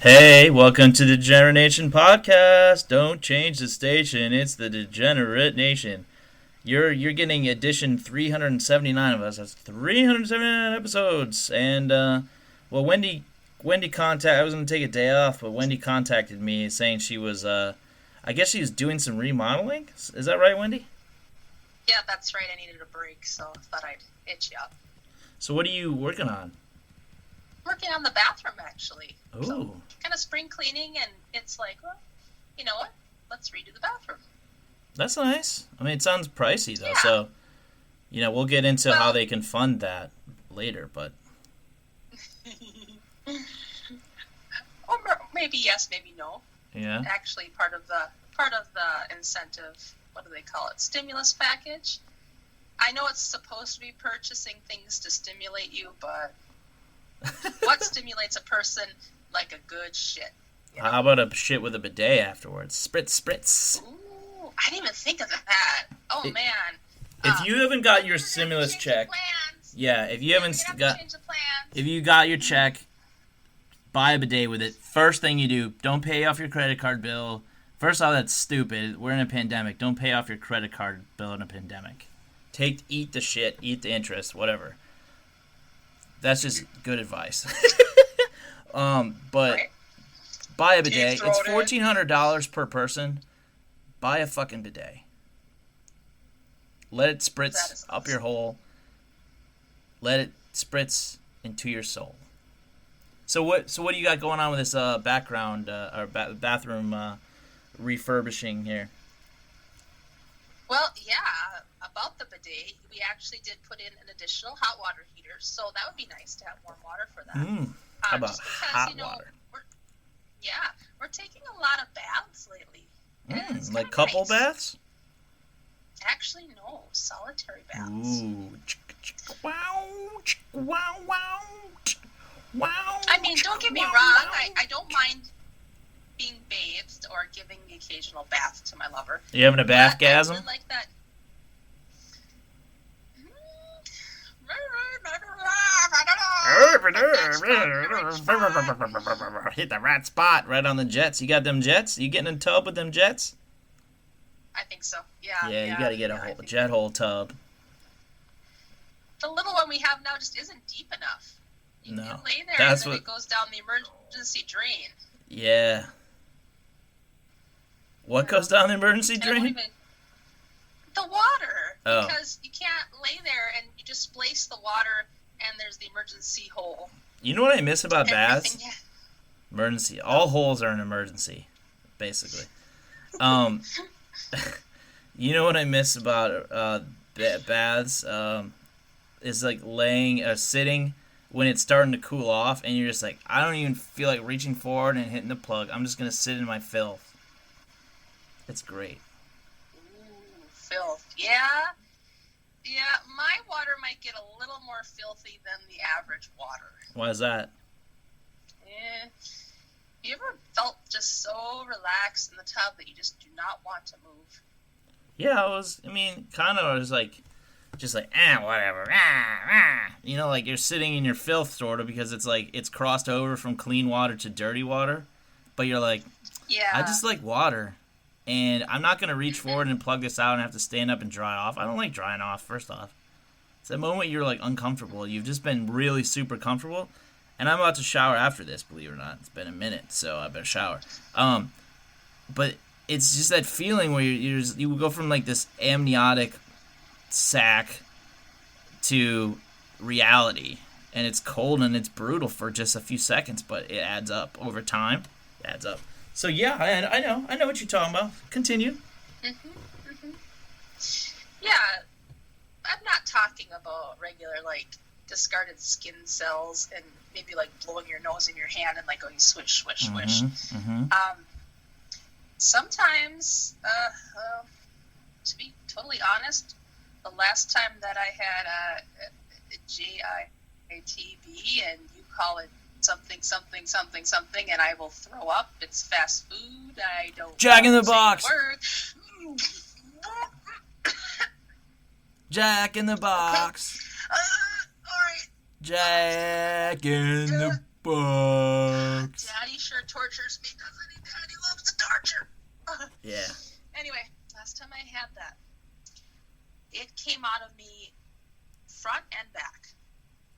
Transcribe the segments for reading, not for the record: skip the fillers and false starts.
Hey, welcome to the Degenerate Nation podcast. Don't change the station. It's the Degenerate Nation. You're getting edition 379 of us. That's 379 episodes. And well, Wendy I was gonna take a day off, but Wendy contacted me saying she was I guess she was doing some remodeling. Is that right, Wendy? Yeah, that's right. I needed a break, so I thought I'd hit you up. So what are you working on? Working on the bathroom, actually. Oh, So, kind of spring cleaning, and it's like, well, you know what? Let's redo the bathroom. that's nice. I mean, it sounds pricey though, Yeah. so we'll get into how Well, they can fund that later, but or maybe yes, maybe no. yeah. Actually, part of the incentive. What do they call it? Stimulus package. I know it's supposed to be purchasing things to stimulate you, but what stimulates a person like a good shit? How about a shit with a bidet afterwards? Spritz, spritz. Ooh, I didn't even think of that. Oh It- man. If you haven't got your We're gonna have to stimulus change the check, plans. yeah, if you Yeah, haven't we're gonna have got, to change the plans. if you got your check, buy a bidet with it. First thing you do, don't pay off your credit card bill. First off, that's stupid. We're in a pandemic. Don't pay off your credit card bill in a pandemic. Eat the shit, eat the interest, whatever. That's just good advice. But Right. buy a Deep bidet. It's throated. $1,400 per person. Buy a fucking bidet. Let it That spritz is up your hole. Let it spritz into your soul. So what do you got going on with this background or bathroom refurbishing here? Well, yeah, about the bidet, we actually did put in an additional hot water heater, so that would be nice to have warm water for that. How about Just because, hot water? we're taking a lot of baths lately. And it's Like kinda couple nice. baths? Actually, no, solitary baths. Ooh. Wow. Wow. Wow. Wow. I mean, don't get me wow, wrong, wow. I don't mind being bathed or giving the occasional bath to my lover. You having a But I bathgasm? would like that. Hit the right spot, right on the jets. You got them jets? You getting in a tub with them jets? I think so. Yeah. Yeah, you got to get a I whole think jet hole tub. the little one we have now just isn't deep enough. You No, can lay there that's and then what- it goes down the emergency drain. Yeah. What goes down the emergency And it won't drain? even- the water. Oh. Because you can't lay there and you just splace the water and there's the emergency hole. You know what I miss about baths? Everything- Emergency. All holes are an emergency, basically. Um, you know what I miss about baths? Is like laying or sitting when it's starting to cool off, and you're just like, I don't even feel like reaching forward and hitting the plug. I'm just gonna sit in my filth. It's great. Ooh, filth. Yeah. Yeah, my water might get a little more filthy than the average water. Why is that? Eh. You ever felt just so relaxed in the tub that you just do not want to move? Yeah, I mean, kind of. I was like, just like, whatever. You know, like you're sitting in your filth, sort of, because it's like it's crossed over from clean water to dirty water. But you're like, Yeah. I just like water. And I'm not going to reach forward and plug this out and have to stand up and dry off. I don't like drying off, first off. It's the moment you're like uncomfortable. You've just been really super comfortable. And I'm about to shower after this, believe it or not. It's been a minute, so I better shower. But it's just that feeling where you go from like this amniotic sack to reality. And it's cold and it's brutal for just a few seconds, but it adds up over time. It adds up. So yeah, I know what you're talking about. Continue. Yeah, I'm not talking about regular, like, discarded skin cells and maybe, like, blowing your nose in your hand and, like, going swish, swish, swish. Sometimes, to be totally honest, the last time that I had a JITB and you call it something, something, something, something, and I will throw up. It's fast food. I don't Jack in know the say Box. word. Jack in the Box. All right. Jack in the Bugs. Daddy sure tortures me because any daddy loves to torture. Yeah. Anyway, last time I had that, it came out of me front and back.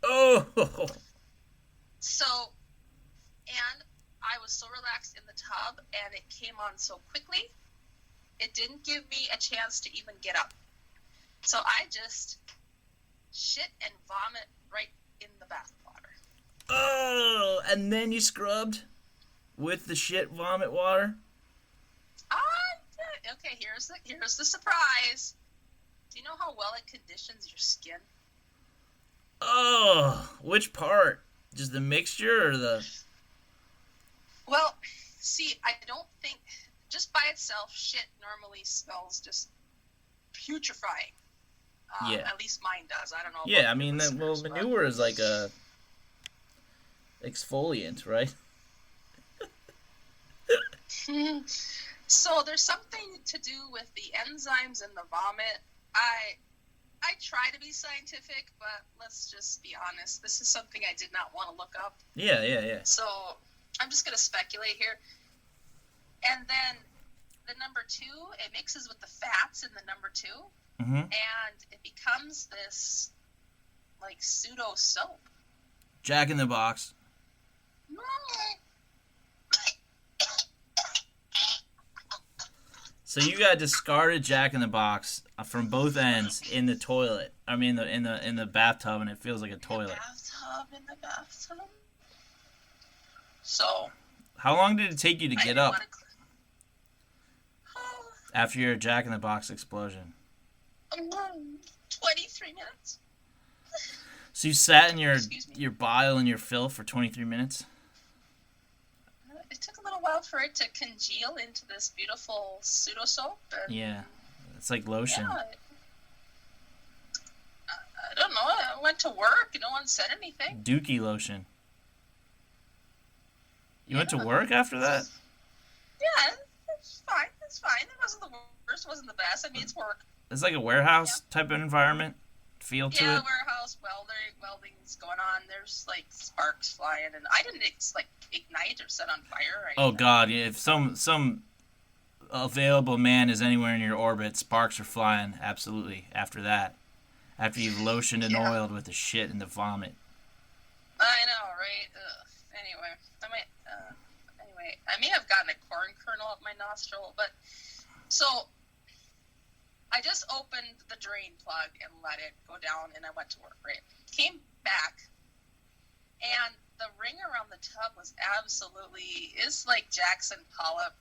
Oh. So, and I was so relaxed in the tub, and it came on so quickly, it didn't give me a chance to even get up. So I just shit and vomit right in the bath water. Oh, and then you scrubbed with the shit vomit water? Okay, here's the surprise. Do you know how well it conditions your skin? Oh, which part? Just the mixture or the... Well, see, I don't think, just by itself, shit normally smells just putrefying. Yeah. At least mine does. I don't know. Yeah, I mean, manure is like a exfoliant, right? So there's something to do with the enzymes in the vomit. I try to be scientific, but let's just be honest. This is something I did not want to look up. Yeah. So I'm just going to speculate here. And then the number 2, it mixes with the fats in the number 2. Mm-hmm. And it becomes this, like, pseudo soap. Jack in the Box. So you got discarded Jack in the Box from both ends in the toilet. I mean, in the bathtub, and it feels like a toilet. In the bathtub. So. How long did it take you to get up after your Jack in the Box explosion? 23 minutes. So you sat in your bile and your filth for 23 minutes? It took a little while for it to congeal into this beautiful pseudo soap. Yeah, it's like lotion. Yeah, I don't know. I went to work and no one said anything. Dookie lotion. You went to work after that? Yeah, it's fine. It's fine. It wasn't the worst. It wasn't the best. I mean, it's work. It's like a warehouse type of environment feel to it. Yeah, warehouse welding's going on. There's like sparks flying, and I didn't ignite or set on fire. Oh God! Yeah, if some available man is anywhere in your orbit, sparks are flying. Absolutely. After that, after you've lotioned and oiled with the shit and the vomit. I know, right? Ugh. Anyway, I may have gotten a corn kernel up my nostril, but so. I just opened the drain plug and let it go down, and I went to work, right? Came back, and the ring around the tub was it's like Jackson Pollock.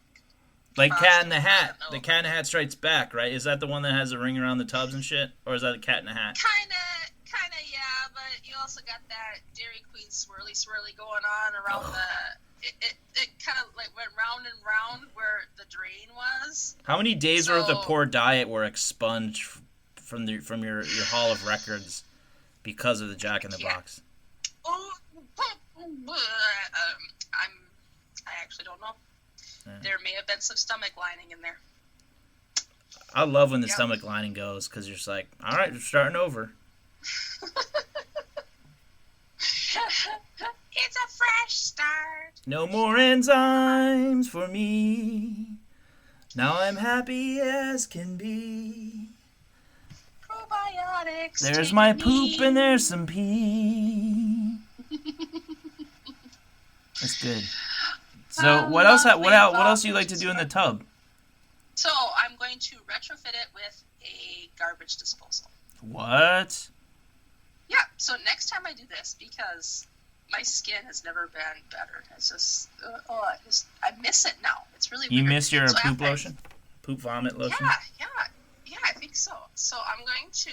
Like Cat in the Hat. The Cat in the Hat Strikes Back, right? Is that the one that has a ring around the tubs and shit? Or is that a Cat in the Hat? Kinda, yeah, but you also got that Dairy Queen swirly going on around It kind of like went round and round where the drain was. How many days worth of poor diet were expunged from your Hall of Records because of the Jack in the Box? I actually don't know. Yeah. There may have been some stomach lining in there. I love when the stomach lining goes because you're just like, all right, we're starting over. It's a fresh start. No more enzymes for me. Now I'm happy as can be. Probiotics. There's my poop and there's some pee. That's good. So what else do you like to do in the tub? So I'm going to retrofit it with a garbage disposal. What? Yeah. So next time I do this, because my skin has never been better. It's just, I miss it now. It's really weird. You miss your poop lotion? Poop vomit lotion? Yeah, I think so. So I'm going to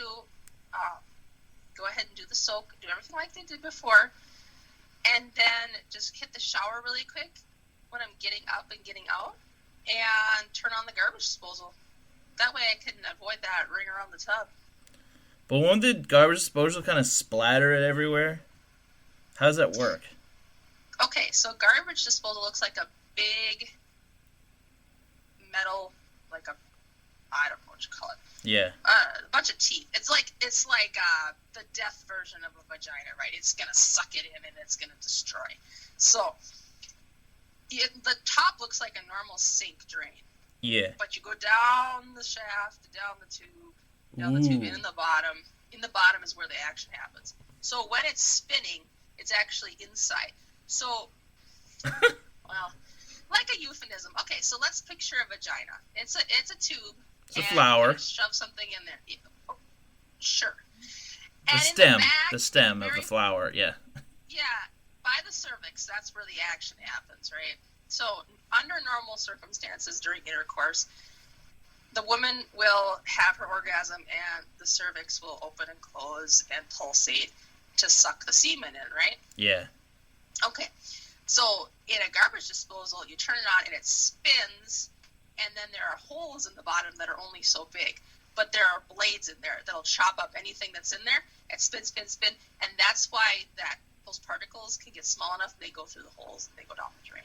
go ahead and do the soak, do everything like they did before, and then just hit the shower really quick when I'm getting up and getting out, and turn on the garbage disposal. That way I can avoid that ring around the tub. But won't the garbage disposal kind of splatter it everywhere? How does that work? Okay, so garbage disposal looks like a big metal, like a I don't know what you call it. Yeah. A bunch of teeth. It's like the death version of a vagina, right? It's gonna suck it in and it's gonna destroy. So the top looks like a normal sink drain. Yeah. But you go down the shaft, down the tube, and in the bottom. In the bottom is where the action happens. So when it's spinning, it's actually inside. So, well, like a euphemism. Okay, so let's picture a vagina. It's a tube. It's a flower. Shove something in there. Yeah. Sure. The stem of the flower, yeah. Yeah, by the cervix, that's where the action happens, right? So under normal circumstances during intercourse, the woman will have her orgasm and the cervix will open and close and pulsate to suck the semen in, right? Yeah. Okay. So in a garbage disposal, you turn it on and it spins, and then there are holes in the bottom that are only so big. But there are blades in there that'll chop up anything that's in there and spin, spin, spin. And that's why those particles can get small enough they go through the holes and they go down the drain.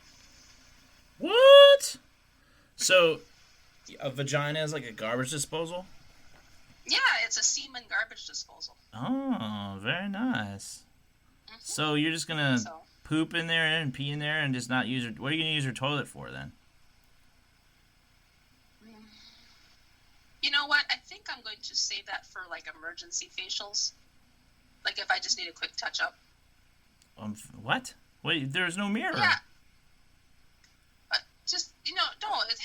What? So a vagina is like a garbage disposal? Yeah, it's a semen garbage disposal. Oh, very nice. Mm-hmm. So you're just going to poop in there and pee in there and just not use what are you going to use your toilet for then? You know what? I think I'm going to save that for like emergency facials. Like if I just need a quick touch up. What? Wait, there's no mirror. Yeah. Just, it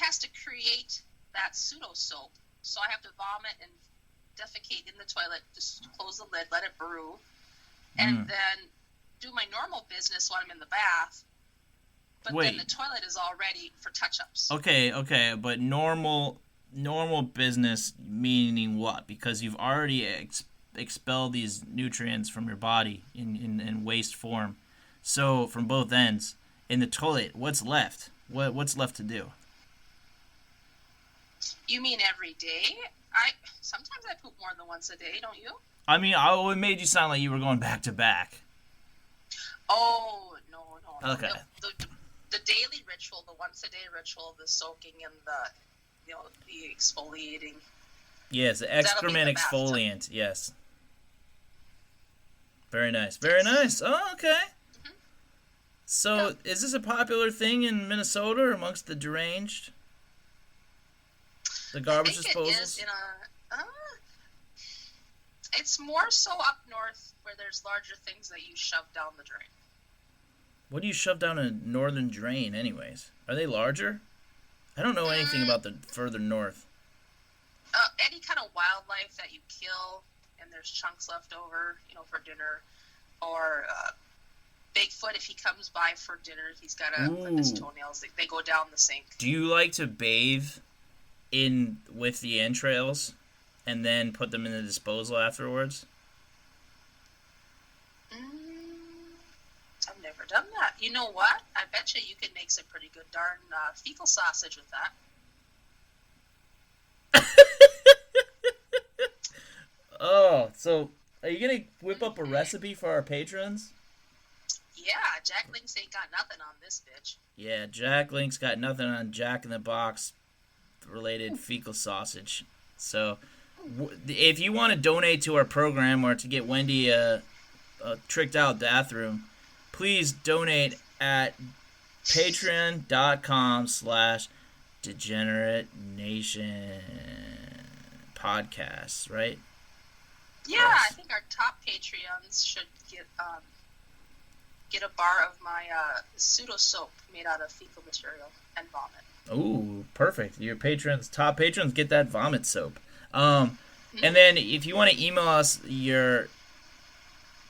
has to create that pseudo soap. So I have to vomit and defecate in the toilet, just close the lid, let it brew, and then do my normal business while I'm in the bath. But then the toilet is all ready for touch-ups. Okay, but normal business meaning what? Because you've already expelled these nutrients from your body in waste form. So from both ends, in the toilet, what's left? What's left to do? You mean every day? Sometimes I poop more than once a day, don't you? I mean, it made you sound like you were going back to back. Oh, no. Okay. The daily ritual, the once-a-day ritual, the soaking and the exfoliating. Yes, the excrement exfoliant, yes. Very nice. Very nice. Oh, okay. Mm-hmm. So, is this a popular thing in Minnesota or amongst the deranged? The garbage disposals? It is it's more so up north where there's larger things that you shove down the drain. What do you shove down a northern drain anyways? Are they larger? I don't know anything about the further north. Any kind of wildlife that you kill and there's chunks left over, for dinner. Or Bigfoot, if he comes by for dinner, he's got to put his toenails. They go down the sink. Do you like to bathe with the entrails and then put them in the disposal afterwards? I've never done that. You know what? I bet you can make some pretty good darn fecal sausage with that. Oh, so are you going to whip up a recipe for our patrons? Yeah, Jack Links ain't got nothing on this bitch. Yeah, Jack Link's got nothing on Jack in the Box related fecal sausage. So if you want to donate to our program or to get Wendy a tricked out bathroom, please donate at patreon.com/Degenerate Nation podcasts, right? Yeah, yes. I think our top Patreons should get a bar of my pseudo soap made out of fecal material and vomit. Ooh, perfect. Your top patrons get that vomit soap. And then if you want to email us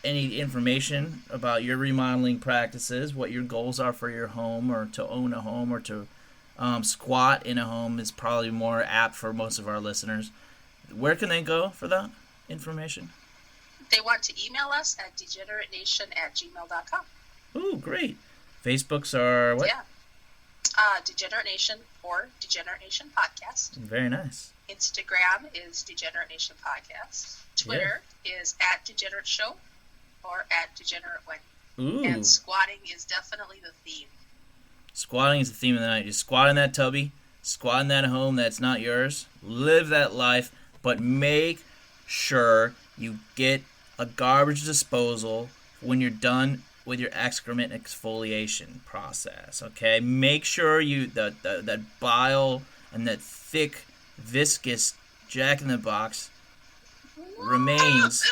any information about your remodeling practices, what your goals are for your home, or to own a home, or to squat in a home is probably more apt for most of our listeners. Where can they go for that information? They want to email us at degeneratenation@gmail.com. Ooh, great. Facebooks are what? Yeah. Degenerate Nation or Degenerate Nation Podcast. Very nice. Instagram is Degenerate Nation Podcast. Twitter is @Degenerate Show or @Degenerate Wendy. Ooh. And squatting is definitely the theme. Squatting is the theme of the night. You squat in that tubby, squat in that home that's not yours, live that life, but make sure you get a garbage disposal when you're done with your excrement exfoliation process. Okay, make sure you that bile and that thick, viscous Jack in the Box remains,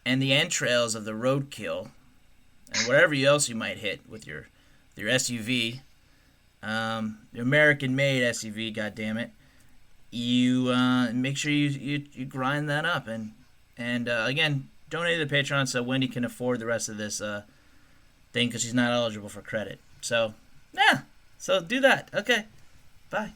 and the entrails of the roadkill, and whatever else you might hit with your SUV, your American-made SUV. God damn it! You make sure you grind that up, and again, donate to the Patreon so Wendy can afford the rest of this thing because she's not eligible for credit. So yeah, so do that. Okay, bye.